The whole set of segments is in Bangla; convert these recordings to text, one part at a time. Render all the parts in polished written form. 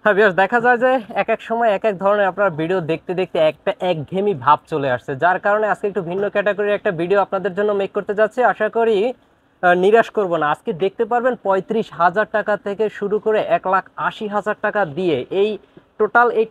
হ্যাঁ ভিউয়ার্স, দেখা যায় যে এক এক সময় এক এক ধরনের আপনার ভিডিও দেখতে দেখতে একটা একঘেয়েমি ভাব চলে আসছে, যার কারণে আজকে একটু ভিন্ন ক্যাটাগরির একটা ভিডিও আপনাদের জন্য মেক করতে যাচ্ছি। আশা করি নিরাশ করব না। আজকে দেখতে পারবেন 35,000 টাকা থেকে শুরু করে 1,80,000 টাকা দিয়ে এই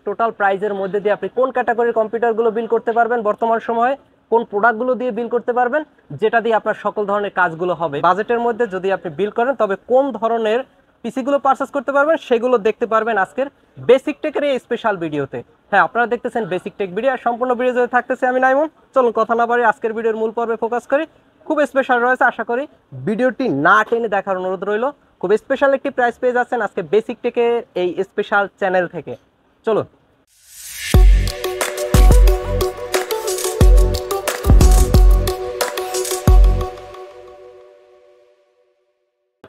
টোটাল প্রাইজের মধ্যে দিয়ে আপনি কোন ক্যাটাগরির কম্পিউটারগুলো বিল করতে পারবেন বর্তমান সময়ে, কোন প্রোডাক্টগুলো দিয়ে বিল করতে পারবেন, যেটা দিয়ে আপনার সকল ধরনের কাজগুলো হবে বাজেটের মধ্যে যদি আপনি বিল করেন, তবে কোন ধরনের পিসিগুলো পারচেস করতে পারবেন সেগুলো দেখতে পারবেন আজকের বেসিক টেকের এই স্পেশাল ভিডিওতে। হ্যাঁ, আপনারা দেখতেছেন বেসিক টেক ভিডিও, আর সম্পূর্ণ ভিডিও যদি থাকতেছে আমি নাইমুন। চলুন কথা না বাড়ি আজকের ভিডিওর মূল পর্বে ফোকাস করি। খুব স্পেশাল রয়েছে, আশা করি ভিডিওটি না টেনে দেখার অনুরোধ রইল। খুব স্পেশাল একটি প্রাইস পেয়ে যাচ্ছেন আজকে বেসিক টেকের এই স্পেশাল চ্যানেল থেকে। চলুন।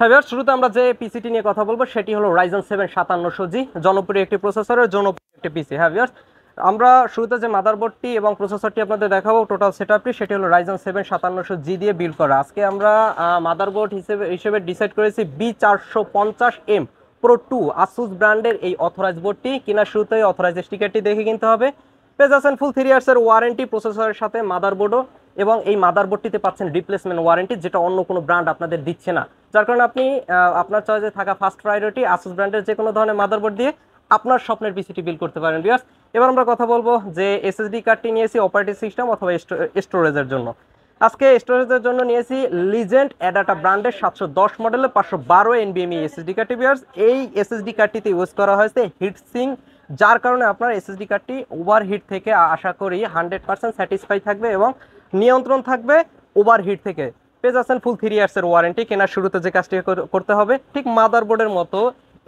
হ্যাঁ, শুরুতে আমরা যে পিসিটি নিয়ে কথা বলবো সেটি হলো Ryzen 7 5700G, জনপ্রিয় একটি প্রসেসরের জনপ্রিয় একটি পিসি। হ্যাঁ ভিউয়ার্স, আমরা শুরুতে যে মাদারবোর্ডটি এবং প্রসেসরটি আপনাদের দেখাবো, টোটাল সেটআপটি সেটি হলো Ryzen 7 5700G দিয়ে বিল্ড করা। আজকে আমরা মাদারবোর্ড হিসেবে ডিসাইড করেছি B450M Pro 2 আসুস ব্র্যান্ডের এই অথরাইজ বোর্ডটি। কেনার শুরুতেই অথরাইজ স্টিকারটি দেখে কিনতে হবে। পেয়ে যাচ্ছেন ফুল 3 ইয়ার্সের ওয়ারেন্টি প্রসেসরের সাথে মাদারবোর্ডও, এবং এই মাদারবোর্ডটিতে পাচ্ছেন রিপ্লেসমেন্ট ওয়ারেন্টি, যেটা অন্য কোনো ব্র্যান্ড আপনাদের দিচ্ছে না। যার কারণে আপনি আপনার চয়েসে থাকা ফার্স্ট প্রায়োরিটি আসুস ব্র্যান্ডের যে কোনো ধরনের মাদারবোর্ড দিয়ে আপনার স্বপ্নের পিসিটি বিল করতে পারেন ভিউয়ার্স। এবার আমরা কথা বলবো যে এসএসডি কার্ডটি নিয়েছি অপারেটিং সিস্টেম অথবা স্টোরেজের জন্য। আজকে স্টোরেজের জন্য নিয়েছি লিজেন্ড অ্যাডাটা ব্র্যান্ডের 710 মডেলের 512 এনবিএমই এসএসডি কার্ডটি ভিউয়ার্স। এই এসএসডি কার্ডটিতে ইউজ করা হয়েছে হিটসিং, যার কারণে আপনার এসএসডি কার্ডটি ওভারহিট থেকে আশা করি 100% স্যাটিসফাই থাকবে এবং নিয়ন্ত্রণ থাকবে ওভারহিট থেকে। পেয়ে যাচ্ছেন ফুল 3 ইয়ার্সের ওয়ারেন্টি। কেনার শুরুতে যে কাজটি করতে হবে ঠিক মাদারবোর্ডের মতো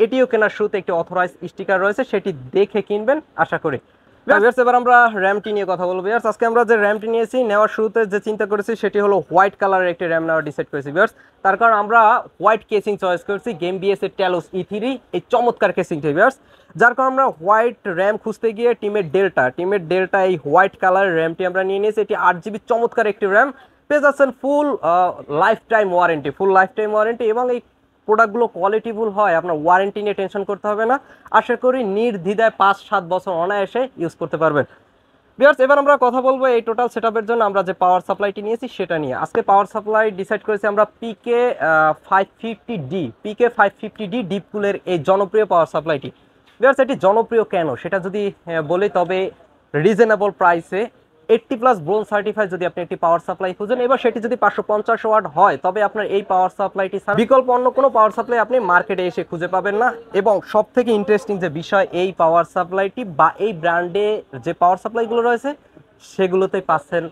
এটিও কেনার শুরুতে একটি অথরাইজ স্টিকার রয়েছে, সেটি দেখে কিনবেন আশা করি। এবার আমরা র্যামটি নিয়ে কথা বলবো। আজকে আমরা যে র্যামটি নিয়েছি, নেওয়ার শুরুতে যে চিন্তা করেছি সেটি হলো হোয়াইট কালারের একটি র্যাম নেওয়ার ডিসাইড করেছি ভিউয়ার্স। তার কারণ আমরা হোয়াইট কেসিং চয়েস করেছি গেমবিএস এর টেলোস E3 এই চমৎকার কেসিংটি ভিউয়ার্স। যার কারণে আমরা হোয়াইট র্যাম খুঁজতে গিয়ে টিমের ডেল্টা এই হোয়াইট কালারের র্যামটি আমরা নিয়ে নিয়েছি। এটি 8GB চমৎকার একটি র্যাম। পেয়ে যাচ্ছেন ফুল লাইফ টাইম ওয়ারেন্টি এবং এই প্রোডাক্টগুলো কোয়ালিটিফুল হয়, আপনার ওয়ারেন্টি নিয়ে টেনশন করতে হবে না। আশা করি নির্দ্বিধায় 5-7 বছর অনায়াসে ইউজ করতে পারবেন ভিউয়ার্স। এবার আমরা কথা বলবো এই টোটাল সেটআপের জন্য আমরা যে পাওয়ার সাপ্লাইটি নিয়েছি সেটা নিয়ে। আজকে পাওয়ার সাপ্লাই ডিসাইড করেছি আমরা PK550D ডিপকুলের এই জনপ্রিয় পাওয়ার সাপ্লাইটি ভিউয়ার্স। এটি জনপ্রিয় কেন সেটা যদি বলি, তবে রিজনেবল প্রাইসে 80+ ব্রোঞ্জ সার্টিফাইড যদি আপনি একটি পাওয়ার সাপ্লাই খুঁজেন, এবার সেটি যদি 550 ওয়াট হয়, তবে আপনার এই পাওয়ার সাপ্লাইটি বিকল্প অন্য কোনো পাওয়ার সাপ্লাই আপনি মার্কেটে এসে খুঁজে পাবেন না। এবং সব থেকে ইন্টারেস্টিং যে বিষয়, এই পাওয়ার সাপ্লাইটি বা এই ব্র্যান্ডে যে পাওয়ার সাপ্লাইগুলো রয়েছে সেগুলোতে পাচ্ছেন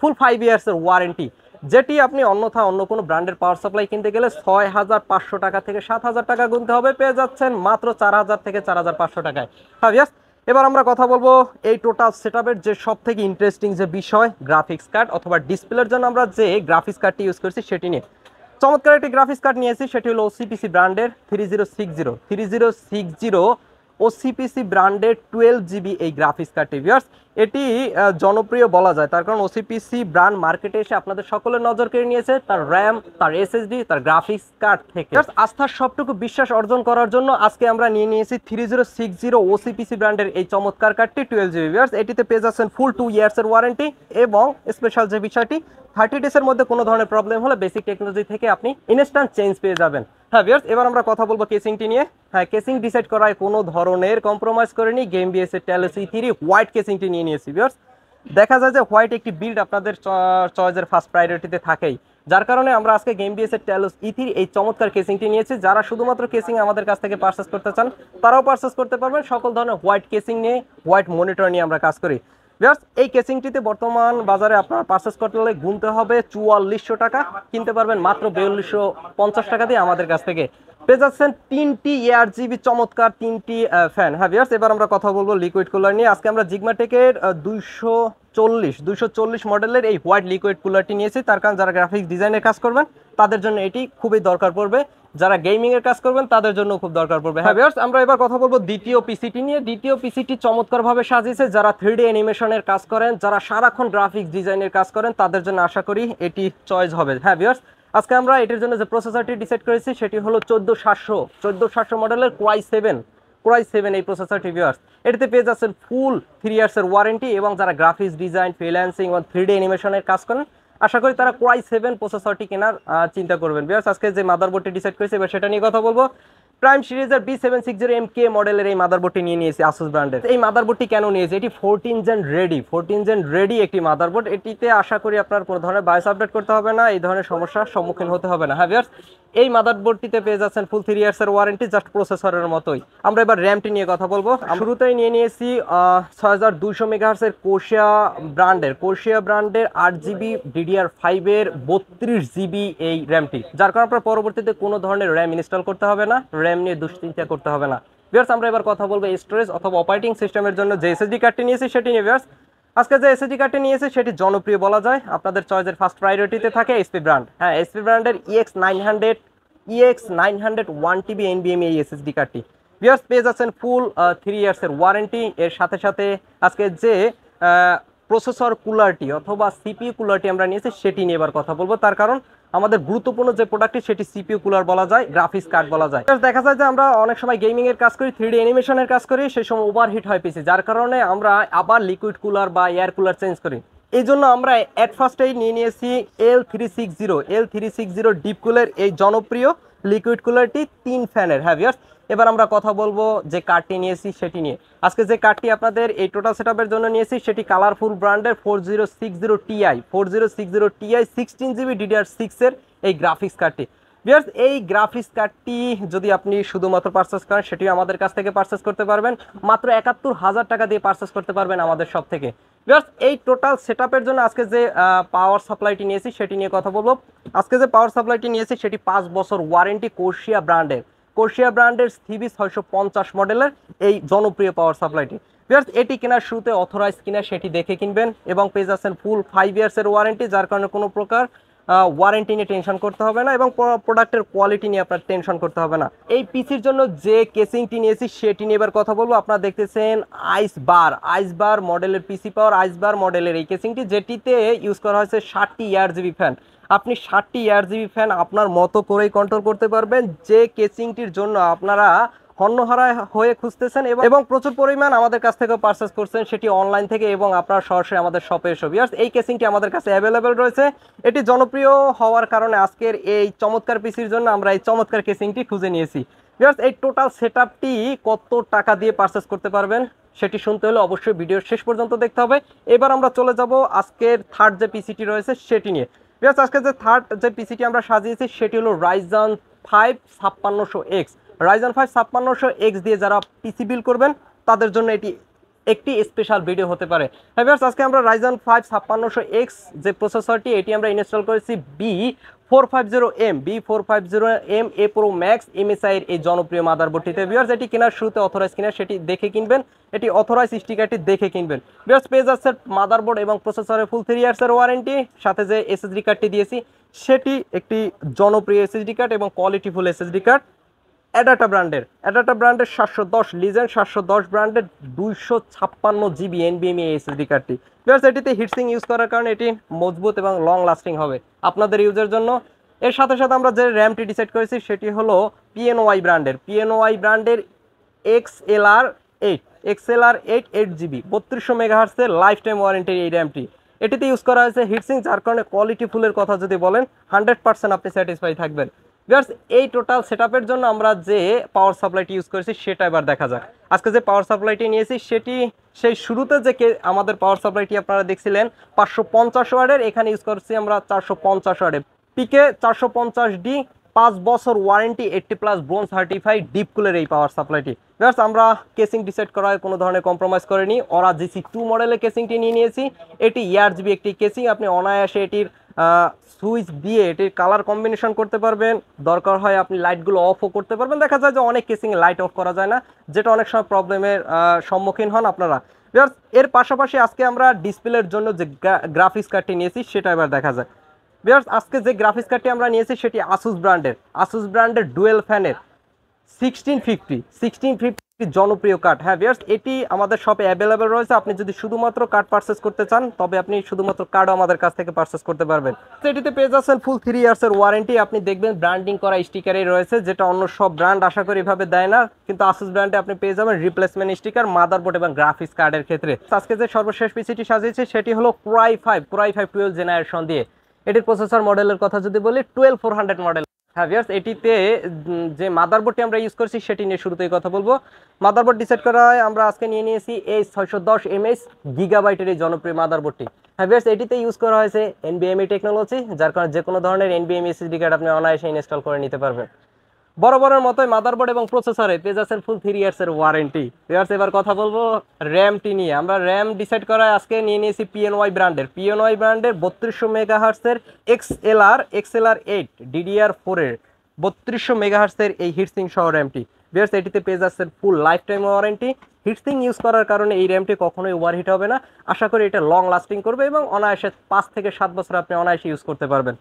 ফুল 5 ইয়ার্সের ওয়ারেন্টি, যেটি আপনি অন্যথা অন্য কোনো ব্র্যান্ডের পাওয়ার সাপ্লাই কিনতে গেলে 6,500 টাকা থেকে 7,000 টাকা গুনতে হবে। পেয়ে যাচ্ছেন মাত্র 4,000 থেকে 4,500 টাকায়। হ্যাঁ ভিউয়ার্স, এবার আমরা কথা বলবো এই টোটাল সেটআপের যে সব থেকে ইন্টারেস্টিং যে বিষয়, গ্রাফিক্স কার্ড অথবা ডিসপ্লের জন্য আমরা যে গ্রাফিক্স কার্ডটি ইউজ করছি সেটি নিয়ে। চমৎকার একটি গ্রাফিক্স কার্ড নিয়েছি, সেটি হলো ওসিপিসি ব্র্যান্ডের 3060 ওসিপিসি ব্র্যান্ডের 12GB এই গ্রাফিক্স কার্ডটি ভিউয়ার্স। এটি জনপ্রিয় বলা যায়, তার কারণ ওসিপিসি ব্র্যান্ড মার্কেটে এসে আপনাদের সকলের নজর কেড়ে নিয়েছে তার র্যাম, তার এসএসডি, তার গ্রাফিক্স কার্ড থেকে। আস্থার সবটুকু বিশ্বাস অর্জন করার জন্য আজকে আমরা নিয়ে নিয়েছি 3060 ওসিপিসি ব্র্যান্ডের এই চমৎকার কার্ডটি 12GB ভিউয়ার্স। এটিতে পেয়ে যাচ্ছেন ফুল 2 ইয়ার্সের ওয়ারেন্টি এবং স্পেশাল যে বিষয়টি, 30 ডেজের মধ্যে কোনো ধরনের প্রবলেম হলে বেসিক টেকনোলজি থেকে আপনি ইনস্ট্যান্ট চেঞ্জ পেয়ে যাবেন। হ্যাঁ ভিউয়ার্স, এবার আমরা কথা বলবো কেসিংটি নিয়ে। হ্যাঁ, কেসিং ডিসাইড করায় কোনো ধরনের কম্প্রোমাইজ করেনি, গেমবিএস এর টেলোস E3 হোয়াইট কেসিংটি নিয়ে নিয়েছি ভিউয়ার্স। দেখা যায় যে হোয়াইট একটি বিল্ড আপনাদের চয়েসের ফার্স্ট প্রায়োরিটিতে থাকেই, যার কারণে আমরা আজকে গেমবিএস এর টেলোস E3 এই চমৎকার কেসিংটি নিয়েছি। যারা শুধুমাত্র কেসিং আমাদের কাছ থেকে পারচেস করতে চান তারাও পারচেস করতে পারবেন। সকল ধরনের হোয়াইট কেসিং নিয়ে, হোয়াইট মনিটর নিয়ে আমরা কাজ করি ভিউয়ার্স। এই কেসিংটিতে বর্তমান বাজারে আপনার পারচেস করতে হলে গুনতে হবে 4400 টাকা, কিনতে পারবেন মাত্র 4250 টাকা দিয়ে আমাদের কাছ থেকে। পেয়ে যাচ্ছেন 3টি ARGB চমৎকার 3টি ফ্যান। হ্যাঁ ভিউয়ার্স, এবার আমরা কথা বলবো লিকুইড কুলার নিয়ে। আজকে আমরা জিগমাটেকের 240 মডেলের এই হোয়াইট লিকুইড কুলারটি নিয়েছি, তার কারণ যারা গ্রাফিক্স ডিজাইনের কাজ করবেন তাদের জন্য এটি খুবই দরকার পড়বে, যারা গেমিং এর কাজ করবেন তাদের জন্য খুব দরকার পড়বে। হ্যাঁ ভিউয়ার্স, আমরা এবার কথা বলবো দ্বিতীয় পিসিটি নিয়ে। দ্বিতীয় পিসিটি চমৎকারভাবে সাজিয়েছে যারা 3D অ্যানিমেশনের কাজ করেন, যারা সারাক্ষণ গ্রাফিক্স ডিজাইনের কাজ করেন, তাদের জন্য আশা করি এটি চয়েস হবে। হ্যাঁ ভিউয়ার্স, আজকে আমরা এটির জন্য যে প্রসেসরটি ডিসাইড করেছি সেটি হলো 14700 মডেলের Core i7 কোরাই 7 এই প্রসেসরটি ভিউয়ার্স। এটিতে পেয়ে যাচ্ছেন ফুল 3 ইয়ার্সের ওয়ারেন্টি এবং যারা গ্রাফিক্স ডিজাইন, ফ্রিল্যান্সিং এবং 3D অ্যানিমেশনের কাজ করেন আশা করি তারা কোরাই 7 প্রসেসরটি কেনার চিন্তা করবেন। ভিউয়ার্স আজকে যে মাদারবোর্ডটি ডিসাইড করেছি এবার সেটা নিয়ে কথা বলবো। প্রাইম সিরিজের B760MK মডেলের এই মাদারবোর্ডটি নিয়ে নিয়েছি আসুস ব্র্যান্ডের। এই মাদারবোর্ডটি কেন নিয়েছি? এটি 14 জেন রেডি একটি মাদারবোর্ড। এটিতে আশা করি আপনার কোনো ধরনের বায়োস আপডেট করতে হবে না, এই ধরনের সমস্যার সম্মুখীন হতে হবে না। হ্যাঁ ভিউয়ার্স, এই মাদারবোর্ডটিতে পেয়ে যাচ্ছেন ফুল 3 ইয়ার্সের ওয়ারেন্টি, জাস্ট প্রসেসরের মতোই। আমরা এবার র্যামটি নিয়ে কথা বলবো। শুরুতেই নিয়ে নিয়েছি 6200 মেগাহার্টসের কোর্সিয়া ব্র্যান্ডের 8GB DDR5 এর 32GB এই র্যামটি, যার কারণে আপনার পরবর্তীতে কোনো ধরনের র্যাম ইনস্টল করতে হবে না, র্যাম নিয়ে দুশ্চিন্তা করতে হবে না। ভিউয়ার্স আমরা এবার কথা বলবো স্টোরেজ অথবা অপারেটিং সিস্টেমের জন্য যে এসএসডি কার্ডটি নিয়েছি সেটি নিয়ে। ভিউয়ার্স আজকে যে এসএসডি কার্ডটি নিয়েছি সেটি জনপ্রিয় বলা যায়, আপনাদের চয়েসের ফার্স্ট প্রায়োরিটিতে থাকে এসপি ব্র্যান্ড। হ্যাঁ, এসপি ব্র্যান্ডের EX900 1TB NVMe এই এসএসডি কার্ডটি। ভিউয়ার্স পেয়ে যাচ্ছেন ফুল 3 ইয়ার্সের ওয়ারেন্টি। এর সাথে সাথে আজকে যে প্রসেসর কুলারটি অথবা সিপিইউ কুলারটি আমরা নিয়েছি সেটি নিয়ে এবার কথা বলবো, তার কারণ আমাদের গুরুত্বপূর্ণ যে প্রোডাক্টটি সেটি সিপিইউ কুলার বলা যায়, গ্রাফিক্স কার্ড বলা যায়। দেখা যায় যে আমরা অনেক সময় গেমিং এর কাজ করি, 3D অ্যানিমেশনের কাজ করি, সেই সময় ওভারহিট হয় পিসি, যার কারণে আমরা আবার লিকুইড কুলার বা এয়ার কুলার চেঞ্জ করি। এই জন্য আমরা অ্যাট ফার্স্টেই নিয়ে নিয়েছি L360 ডিপ কুলার এই জনপ্রিয় লিকুইড কুলারটি 3 ফ্যানের। হ্যাঁ ভিউয়ার্স, এবার আমরা কথা বলবো যে কার্ডটি নিয়েছি সেটি নিয়ে। আজকে যে কার্ডটি আপনাদের এই টোটাল সেটআপের জন্য নিয়েছি সেটি কালারফুল ব্র্যান্ডের 4060 Ti 16GB DDR6 এর এই গ্রাফিক্স কার্ডটি। ভিউয়ার্স এই গ্রাফিক্স কার্ডটি যদি আপনি শুধুমাত্র পারচেস করেন সেটিও আমাদের কাছ থেকে পারচেস করতে পারবেন, মাত্র ৭১,০০০ টাকা দিয়ে পারচেস করতে পারবেন আমাদের শপ থেকে। ভিউয়ার্স এই টোটাল সেটআপের জন্য আজকে যে পাওয়ার সাপ্লাইটি নিয়েছি সেটি নিয়ে কথা বলবো। আজকে যে পাওয়ার সাপ্লাইটি নিয়েছি সেটি 5 বছর ওয়ারেন্টি কোর্সিয়া ব্র্যান্ডের সিবি 650 মডেলের এই জনপ্রিয় পাওয়ার সাপ্লাইটি। ভিউয়ার্স এটি কেনার শুরুতে অথরাইজ কিনা সেটি দেখে কিনবেন এবং পেয়ে যাচ্ছেন ফুল 5 ইয়ার্সের ওয়ারেন্টি, যার কারণে কোনো প্রকার ওয়ারেন্টি নিয়ে টেনশন করতে হবে না এবং প্রোডাক্টের কোয়ালিটি নিয়ে আপনার টেনশন করতে হবে না। এই পিসির জন্য যে কেসিংটি নিয়েছি সেটি নিয়ে এবার কথা বলবো। আপনারা দেখতেছেন আইসবার মডেলের পিসি পাওয়ার আইসবার মডেলের এই কেসিংটি, যেটিতে ইউজ করা হয়েছে 60টি এয়ারজিবি ফ্যান। আপনি 60টি এয়ারজিবি ফ্যান আপনার মতো করেই কন্ট্রোল করতে পারবেন, যে কেসিংটির জন্য আপনারা হন্যহারা হয়ে খুঁজতেছেন এবং প্রচুর পরিমাণ আমাদের কাছ থেকে পারচেস করছেন, সেটি অনলাইন থেকে এবং আপনারা সরাসরি আমাদের শপে এসে। ভিউয়ার্স এই কেসিংটি আমাদের কাছে অ্যাভেলেবেল রয়েছে। এটি জনপ্রিয় হওয়ার কারণে আজকের এই চমৎকার পিসির জন্য আমরা এই চমৎকার কেসিংটি খুঁজে নিয়েছি। ভিউয়ার্স এই টোটাল সেটআপটি কত টাকা দিয়ে পারচেস করতে পারবেন সেটি শুনতে হলে অবশ্যই ভিডিওর শেষ পর্যন্ত দেখতে হবে। এবার আমরা চলে যাব আজকের থার্ড যে পিসিটি রয়েছে সেটি নিয়ে। ভিউয়ার্স আজকে যে থার্ড যে পিসিটি আমরা সাজিয়েছি সেটি হলো Ryzen 5 5600X। Ryzen 5 5600X দিয়ে যারা পিসি বিল্ড করবেন তাদের জন্য এটি একটি স্পেশাল ভিডিও হতে পারে। হ্যাঁ ভিউয়ার্স আজকে আমরা Ryzen 5 5600X যে প্রসেসরটি এটি আমরা ইনস্টল করেছি B450M A Pro Max MSI এর এই জনপ্রিয় মাদারবোর্ডটিতে। ভিউয়ার্স এটি কেনার শুরুতে অথরাইজ কিনা সেটি দেখে কিনবেন, এটি অথরাইজ স্টিকারটি দেখে কিনবেন। ভিউয়ার্স পেজ আছে মাদারবোর্ড এবং প্রসেসরের ফুল 3 ইয়ার্সের ওয়ারেন্টি, সাথে যে এসএসডি কার্ডটি দিয়েছি সেটি একটি জনপ্রিয় এসএসডি কার্ড এবং কোয়ালিটিফুল এসএসডি কার্ড অ্যাডাটা ব্র্যান্ডের 710 লিজেন্ড 710 ব্র্যান্ডের 256GB NVMe এসএসডি কার্ডটি। ভিউয়ার্স এটিতে হিটসিং ইউজ করার কারণে এটি মজবুত এবং লং লাস্টিং হবে আপনাদের ইউজের জন্য। এর সাথে সাথে আমরা যে র্যামটি ডিসাইড করেছি সেটি হলো PNY ব্র্যান্ডের XLR8 8GB 3200 মেগাহার্টজের লাইফ টাইম ওয়ারেন্টির এই র্যামটি। এটিতে ইউজ করা হয়েছে হিটসিং, যার কারণে কোয়ালিটি ফুলের কথা যদি বলেন 100% আপনি স্যাটিসফাই থাকবেন। ভিউয়ার্স এই টোটাল সেটআপের জন্য আমরা যে পাওয়ার সাপ্লাইটি ইউজ করেছি সেটা এবার দেখা যাক। আজকে যে পাওয়ার সাপ্লাইটি নিয়েছি সেটি সেই শুরুতে যে আমাদের পাওয়ার সাপ্লাইটি আপনারা দেখছিলেন 550 ওয়াটের, এখানে ইউজ করছি আমরা 450 ওয়াটের পিকে 450D 5 বছর ওয়ারেন্টি 80+ ব্রোঞ্জ সার্টিফাইড ডিপ কুলের এই পাওয়ার সাপ্লাইটি। ভিউয়ার্স আমরা কেসিং ডিসাইড করার কোনো ধরনের কম্প্রোমাইজ করিনি, ওরা GC2 মডেলের কেসিংটি নিয়ে নিয়েছি। এটি ইয়ারজিবি একটি কেসিং, আপনি অনায়াসে এটির সুইচ দিয়ে এটির কালার কম্বিনেশন করতে পারবেন, দরকার হয় আপনি লাইটগুলো অফও করতে পারবেন। দেখা যায় যে অনেক কেসিং লাইট অফ করা যায় না, যেটা অনেক সময় প্রবলেমের সম্মুখীন হন আপনারা। ভিউয়ার্স এর পাশাপাশি আজকে আমরা ডিসপ্লের জন্য যে গ্রাফিক্স কার্ডটি নিয়েছি সেটা এবার দেখা যায়। ভিউয়ার্স আজকে যে গ্রাফিক্স কার্ডটি আমরা নিয়েছি সেটি আসুস ব্র্যান্ডের ডুয়েল ফ্যানের 1650 জনপ্রিয় কার্ড। হ্যাঁ ভিউয়ার্স, এটি আমাদের শপে অ্যাভেলেবেল রয়েছে। আপনি যদি শুধুমাত্র কার্ড পারচেস করতে চান তবে আপনি শুধুমাত্র কার্ডও আমাদের কাছ থেকে পারচেস করতে পারবেন। এটিতে পেয়ে যাচ্ছেন ফুল 3 ইয়ার্সের ওয়ারেন্টি। আপনি দেখবেন ব্র্যান্ডিং করা স্টিকারই রয়েছে, যেটা অন্য সব ব্র্যান্ড আশা করি এভাবে দেয় না, কিন্তু আসুস ব্র্যান্ডে আপনি পেয়ে যাবেন রিপ্লেসমেন্ট স্টিকার মাদারবোর্ড এবং গ্রাফিক্স কার্ডের ক্ষেত্রে। আজকে যে সর্বশেষ পিসিটি সাজিয়েছি সেটি হলো Core i5 12 জেনারেশন দিয়ে। এটির প্রসেসর মডেলের কথা যদি বলি 12400 মডেল। হ্যাঁ ভিউয়ার্স, এটিতে যে মাদারবোর্ডটি আমরা ইউজ করছি সেটি নিয়ে শুরুতেই কথা বলবো। মাদারবোর্ড ডিসাইড করা হয় আমরা আজকে নিয়ে নিয়েছি এই 610 গিগাবাইটের এই জনপ্রিয় মাদারবোর্ডটি। হ্যাঁ ভিউয়ার্স, এটিতে ইউজ করা হয়েছে NVMe টেকনোলজি, যার কারণে যে কোনো ধরনের NVMe SSD কার্ড আপনি অনায়াসে ইনস্টল করে নিতে পারবেন। বরাবরের মতোই মাদারবোর্ড এবং প্রসেসরে পেয়ে যাচ্ছেন ফুল 3 ইয়ার্সের ওয়ারেন্টি। ভিউয়ার্স, এবার কথা বলবো র্যামটি নিয়ে। আমরা র্যাম ডিসাইড করায় আজকে নিয়ে নিয়েছি PNY ব্র্যান্ডের 3200 মেগাহার্টসের XLR8 DDR4 এর 3200 মেগাহার্টসের এই হিটসিং সহ র্যামটি। ভিউয়ার্স, এটিতে পেয়ে যাচ্ছেন full lifetime warranty. Heatsink use করার কারণে এই র্যামটি কখনোই ওভারহিট হবে না। আশা করি এটা লং লাস্টিং করবে এবং অনায়াসে 5 থেকে 7 বছর আপনি অনায়াসে ইউজ করতে পারবেন।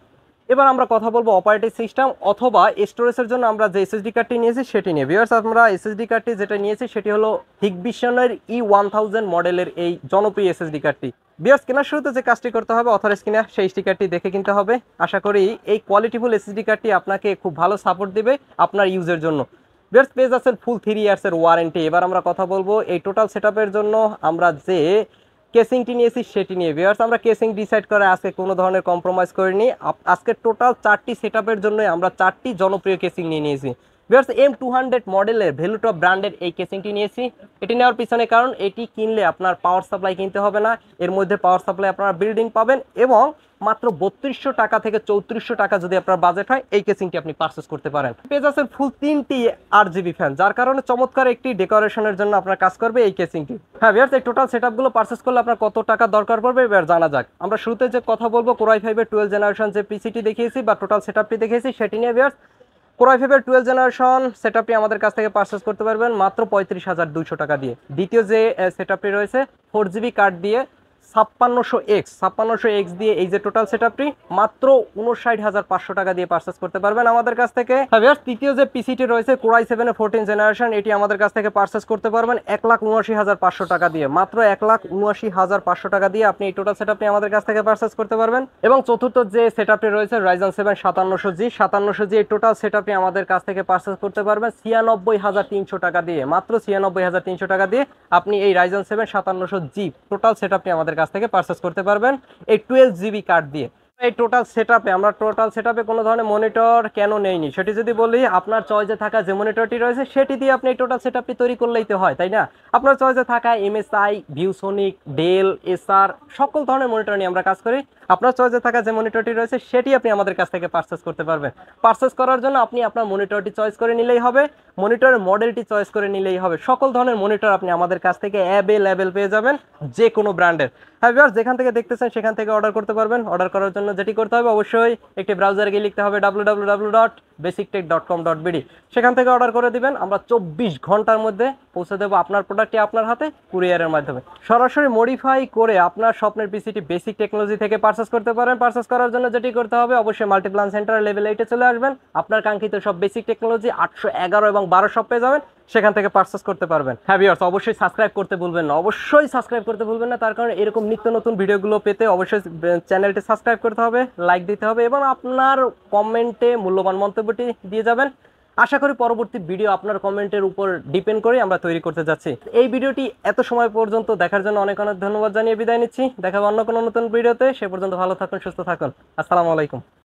এবার আমরা কথা বলবো অপারেটিং সিস্টেম অথবা স্টোরেজের জন্য আমরা যে এসএসডি কার্ডটি নিয়েছি সেটি নিয়ে। ভিউয়ার্স, আমরা এসএসডি কার্ডটি যেটা নিয়েছি সেটি হলো হিগবিশনের E1000 মডেলের এই জনপ্রিয় এসএসডি কার্ডটি। ভিউয়ার্স, কেনার শুরুতে যে কাজটি করতে হবে অথরাইজ কিনা সেই স্টিকারটি দেখে কিনতে হবে। আশা করি এই কোয়ালিটিফুল এসএসডি কার্ডটি আপনাকে খুব ভালো সাপোর্ট দেবে আপনার ইউজের জন্য। ভিউয়ার্স, পেয়ে যাচ্ছেন ফুল 3 ইয়ার্সের ওয়ারেন্টি। এবার আমরা কথা বলবো এই টোটাল সেটআপের জন্য আমরা যে কেসিংটি নিয়েছি সেটি নিয়ে। ভিউয়ার্স, আমরা কেসিং ডিসাইড করে আজকে কোনো ধরনের কম্প্রোমাইজ করিনি। আজকে টোটাল 4টি সেটআপের জন্য আমরা 4টি জনপ্রিয় কেসিং নিয়ে নিয়েছি। ভিউয়ার্স, M200 মডেলের ভ্যালুটপ ব্র্যান্ডের এই কেসিংটি নিয়েছি। এটি নেওয়ার পিছনে কারণ এটি কিনলে আপনার পাওয়ার সাপ্লাই কিনতে হবে না, এর মধ্যে পাওয়ার সাপ্লাই আপনারা বিল্ডিং পাবেন এবং মাত্র 3200 টাকা থেকে 3400 টাকা যদি আপনার বাজেট হয় এই কেসিংটি আপনি পারচেস করতে পারেন। পেয়ে যাচ্ছেন ফুল 3টি RGB ফ্যান, যার কারণে চমৎকার একটি ডেকোরেশনের জন্য আপনার কাজ করবে এই কেসিংটি। হ্যাঁ ভিউয়ার্স, এই টোটাল সেটআপগুলো পারচেস করলে আপনার কত টাকা দরকার পড়বে এবার জানা যাক। আমরা শুরুতে যে কথা বলবো Core i5 এর 12 জেনারেশন যে পিসিটি দেখিয়েছি বা টোটাল সেটআপটি দেখিয়েছি সেটি নিয়ে। ভিউয়ার্স, Core i5 এর 12 জেনারেশন সেটআপটি আমাদের কাছ থেকে পারচেস করতে পারবেন মাত্র 35,200 টাকা দিয়ে। দ্বিতীয় যে সেটআপটি রয়েছে 4GB কার্ড দিয়ে 5600X দিয়ে এই যে টোটাল সেটআপটি মাত্র 59,500 টাকা দিয়ে পারচেস করতে পারবেন আমাদের কাছ থেকে। ভিউয়ার্স, তৃতীয় যে পিসিটি রয়েছে Core i7 এর 14 জেনারেশন, এটি আমাদের কাছ থেকে পারচেস করতে পারবেন 1,79,500 টাকা দিয়ে। মাত্র 1,79,500 টাকা দিয়ে আপনি এই টোটাল সেটআপটি আমাদের কাছ থেকে পারচেস করতে পারবেন। এবং চতুর্থ যে সেটআপটি রয়েছে Ryzen 7 5700G এই টোটাল সেটআপটি আমাদের কাছ থেকে পারচেস করতে পারবেন 96,300 টাকা দিয়ে। মাত্র 96,300 টাকা দিয়ে আপনি এই Ryzen 7 5700G টোটাল সেটআপটি আমাদের কাছ থেকে পারচেস করতে পারবেন এই 12GB কার্ড দিয়ে। এই টোটাল সেটআপে কোনো ধরনের মনিটর কেন নেইনি সেটি যদি বলি, আপনার চয়েসে থাকা যে মনিটরটি রয়েছে সেটি দিয়ে আপনি এই টোটাল সেটআপটি তৈরি করলেই তো হয়, তাই না? আপনার চয়েসে থাকা MSI, ভিউসনিক, ডেল, এসার সকল ধরনের মনিটর নিয়ে আমরা কাজ করি। আপনার চয়েসে থাকা যে মনিটরটি রয়েছে সেটি আপনি আমাদের কাছ থেকে পারচেস করতে পারবেন। পারচেস করার জন্য আপনি আপনার মনিটরটি চয়েস করে নিলেই হবে, মনিটরের মডেলটি চয়েস করে নিলেই হবে। সকল ধরনের মনিটর আপনি আমাদের কাছ থেকে অ্যাভেলেবেল পেয়ে যাবেন যে কোনো ব্র্যান্ডের। হ্যাঁ ভিউয়ার্স, যেখান থেকে দেখতেছেন সেখান থেকে অর্ডার করতে পারবেন। অর্ডার করার জন্য যেটি করতে হবে অবশ্যই একটি ব্রাউজারে গিয়ে লিখতে হবে www.basictech.com.bd। সেখান থেকে অর্ডার করে দিবেন, আমরা 24 ঘন্টার মধ্যে পৌঁছে দেবো আপনার প্রোডাক্টটি আপনার হাতে কুরিয়ারের মাধ্যমে। সরাসরি মডিফাই করে আপনার স্বপ্নের পিসিটি বেসিক টেকনোলজি থেকে পারচেস করতে পারেন। পারচেস করার জন্য যেটি করতে হবে অবশ্যই মাল্টিপ্লান সেন্টার লেভেল 8-এ চলে আসবেন। আপনার কাঙ্ক্ষিত সব বেসিক টেকনোলজি 811 এবং 12 সব পেয়ে যাবেন, সেখান থেকে পারচেস করতে পারবেন। হ্যাঁ ভিউয়ার্স, অবশ্যই সাবস্ক্রাইব করতে ভুলবেন না, তার কারণে এরকম নিত্য নতুন ভিডিওগুলো পেতে অবশ্যই চ্যানেলটি সাবস্ক্রাইব করতে হবে, লাইক দিতে হবে এবং আপনার কমেন্টে মূল্যবান মন্তব্যটি দিয়ে যাবেন। আশা করি পরবর্তী ভিডিও আপনার কমেন্টের উপর ডিপেন্ড করে আমরা তৈরি করতে যাচ্ছি। এই ভিডিওটি এত সময় পর্যন্ত দেখার জন্য অনেক অনেক ধন্যবাদ জানিয়ে বিদায় নিচ্ছি। দেখা হবে অন্য কোনো নতুন ভিডিওতে। সে পর্যন্ত ভালো থাকুন, সুস্থ থাকুন। আসসালামু আলাইকুম।